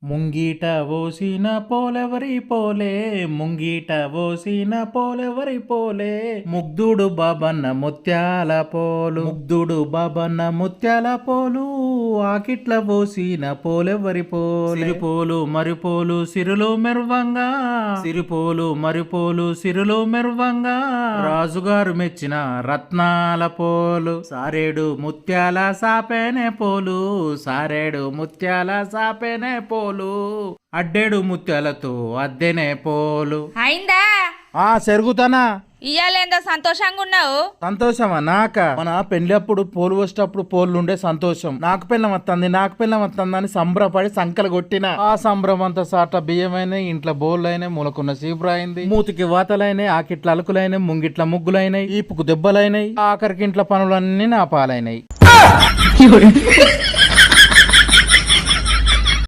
ముంగీట ఓసిన పోలెవరి పోలే, ముంగీట ఓసిన పోలెవరి పోలే, ముగ్ధుడు బాబన్న ముత్యాల పోలు, ముగ్ధుడు బాబన్న ముత్యాల పోలు, ఆకిట్ల పోసిన పోలెవరి పోలే, సిరిపోలు మరిపోలు సిరులు మెరువంగా, సిరిపోలు మరిపోలు సిరులు మెరువంగా, రాజుగారు మెచ్చిన రత్నాల పోలు, సారేడు ముత్యాల సాపేనే పోలు, సారేడు ముత్యాల సాపేనే పోలు, అడ్డేడు ముత్యాలతో అద్దెనే పోలు. అయిందా? సెరుగుతానా? ఇయ్యాలేందో సంతోషంగా ఉన్నావు? సంతోషమా? నాక మన పెళ్ళప్పుడు పోలు వచ్చేటప్పుడు పోలు ఉండే సంతోషం. నాకు పిల్లం వస్తుంది, నాకు పిల్లం వస్తుంది అని సంబరపడి సంకలు కొట్టిన. ఆ సంబరం అంతా సాట బియ్యమైనాయి, ఇంట్లో బోళ్ళు అయినాయి, మూలకున్న చీపురు అయింది, మూతికి వాతలైనాయి, ఆకిట్ల అలుకులైనాయి, ముంగిట్ల ముగ్గులైనాయి, ఈపుకు దెబ్బలైనాయి, ఆఖరికి ఇంట్లో పనులన్నీ నా పాలైనాయి.